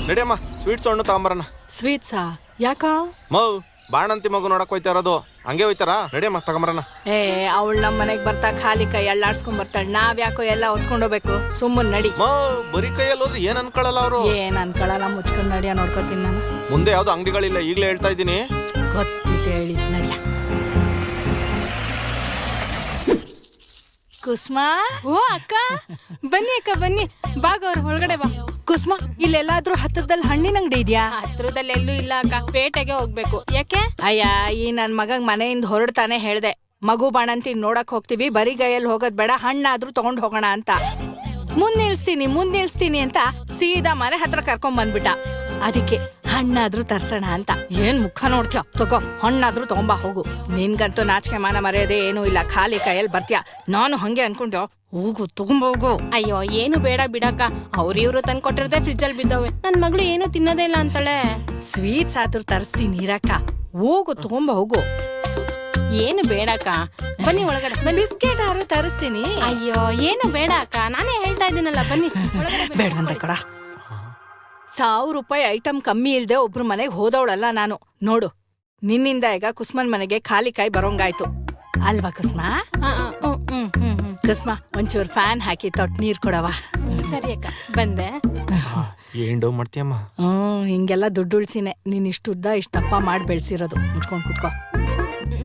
ನಡಿಯಮ್ಮ sweets ಹಣ್ಣು ತಗೊಂಬರಣ. ಸ್ವೀಟ್ಸಾ? ಯಾಕ? ಬಾಣಂತಿ ಮಗು ನೋಡಕ್ ಹೋಯ್ತಾ ಇರೋದು, ಹಂಗೆ ಹೋಯ್ತಾರಾ? ನಡಿಯಮ್ಮ ತಗೊಂಬರಣ. ಅವಳು ನಮ್ಮ ಮನೆಗ್ ಬರ್ತಾ ಖಾಲಿ ಕೈ ಅಳ್ಳಾಡ್ಸ್ಕೊಂಡ್ ಬರ್ತಾಳ. ನಾವ್ ಯಾಕೋ ಎಲ್ಲ ಹೊತ್ಕೊಂಡೋಗ್ಬೇಕು? ಸುಮ್ಮನ್ ನಡಿ. ಬರೀ ಕೈಯಲ್ಲಿ ಹೋದ್ರೆ ಏನ್ ಅನ್ಕೊಳಲ್ಲ ಅವರು. ಏನ್ ಅನ್ಕೊಳಲ್ಲ, ಮುಚ್ಕೊಂಡ್ ನಡಿಯ, ನೋಡ್ಕೋತೀನಿ ನಾನು. ಮುಂದೆ ಯಾವ್ದು ಅಂಗಡಿಗಳಿಲ್ಲ, ಈಗ್ಲೇ ಹೇಳ್ತಾ ಇದ್ದೀನಿ. ಗೊತ್ತಿದೆ, ಹೇಳಿದ್ ನಡಿಯ. ಕುಸ್ಮಾ. ಓ ಅಕ್ಕ, ಬನ್ನಿ ಅಕ್ಕ ಬನ್ನಿ, ಬಾಗವ್ರ ಒಳಗಡೆ ಬಾ. ಕುಸ್ಮಾ, ಇಲ್ಲೆಲ್ಲಾದ್ರೂ ಹತ್ರದಲ್ಲಿ ಹಣ್ಣಿನ ಅಂಗಡಿ ಇದ್ಯಾ? ಹತ್ರದಲ್ಲಿ ಎಲ್ಲೂ ಇಲ್ಲ ಅಕ್ಕ, ಪೇಟೆಗೆ ಹೋಗ್ಬೇಕು. ಯಾಕೆ? ಅಯ್ಯ, ಈ ನನ್ ಮಗಂಗ್ ಮನೆಯಿಂದ ಹೊರಡ್ತಾನೆ ಹೇಳ್ದೆ, ಮಗು ಬಾಣಂತಿ ನೋಡಕ್ ಹೋಗ್ತೀವಿ, ಬರೀ ಗೈಯಲ್ಲಿ ಹೋಗೋದ್ ಬೇಡ, ಹಣ್ಣಾದ್ರೂ ತಗೊಂಡ್ ಹೋಗೋಣ ಅಂತ. ಮುಂದ್ ನಿಲ್ಸ್ತೀನಿ ಅಂತ ಸೀದಾ ಮನೆ ಹತ್ರ ಕರ್ಕೊಂಡ್ ಬಂದ್ಬಿಟ್ಟ. ಅದಕ್ಕೆ ಹಣ್ಣಾದ್ರೂ ತರ್ಸೋಣ ಅಂತ. ಏನ್ ಮುಖ ನೋಡ್ತೀಯ? ತಗೋ, ಹಣ್ಣಾದ್ರೂ ತಗೊಂಬಾ ಹೋಗು. ನಿನ್ಗಂತೂ ನಾಚಿಕೆ ಮಾನ ಮರ್ಯಾದೆ ಏನೂ ಇಲ್ಲ, ಖಾಲಿ ಕೈಯಲ್ಲಿ ಬರ್ತೀಯ. ನಾನು ಹಂಗೆ ಅನ್ಕೊಂಡೆ. ಹೋಗು, ತಗೊಂಬ ಹೋಗು. ಅಯ್ಯೋ, ಏನು ಬೇಡ ಬಿಡಕ್ಕ, ಇವ್ರು ತಂದ್ ಕೊಟ್ಟಿರೋದೇ ಫ್ರಿಜ್ ಅಲ್ಲಿ ಬಿದ್ದವೆ. ನನ್ ಮಗಳು ಏನು ತಿನ್ನೋದೇ ಇಲ್ಲ ಅಂತಾಳೆ. ಸ್ವೀಟ್ಸ್ ಆದ್ರೂ ತರಿಸ್ತೀನಿ ಇರಕ್ಕ. ಹೋಗು, ತಗೊಂಬ ಹೋಗು. ಏನು ಬೇಡಕ್ಕ, ಬನ್ನಿ ಒಳಗಡೆ. ಬಿಸ್ಕೆಟ್ ಆದ್ರೂ ತರಿಸ್ತೀನಿ. ಅಯ್ಯೋ, ಏನು ಬೇಡ ಅಕ್ಕ, ನಾನೇ ಹೇಳ್ತಾ ಇದ್ದೀನಲ್ಲ, ಬನ್ನಿ. ಬೇಡವಂತ ಕಡ. 1000 ರೂಪಾಯಿ ಐಟಮ್ ಕಮ್ಮಿ ಇಲ್ದೆ ಒಬ್ರು ಮನೆಗೆ ಹೋದವಳಲ್ಲ ನಾನು. ನೋಡು, ನಿನ್ನಿಂದ ಈಗ ಕುಸ್ಮನ್ ಮನೆಗೆ ಖಾಲಿ ಕೈ ಬರೋಂಗಾಯ್ತು ಅಲ್ವಾ ಕುಸ್ಮಾ? ಕುಸ್ಮಾ, ಒಂಚೂರು ಫ್ಯಾನ್ ಹಾಕಿ ತೊಟ್ ನೀರ್ ಕೊಡವ. ಸರಿ ಅಕ್ಕ, ಬಂದೆ. ಏನ್ ಡೌ ಮಾಡ್ತೀಯಮ್ಮ? ಹಿಂಗೆಲ್ಲ ದುಡ್ಡು ಉಳ್ಸಿನೇ ನೀನ್ ಇಷ್ಟುದ್ದ ಇಷ್ಟಪ್ಪ ಮಾಡಿ ಬೆಳ್ಸಿರೋದು. ಮುಚ್ಕೊಂಡ್ ಕುತ್ಕೋ.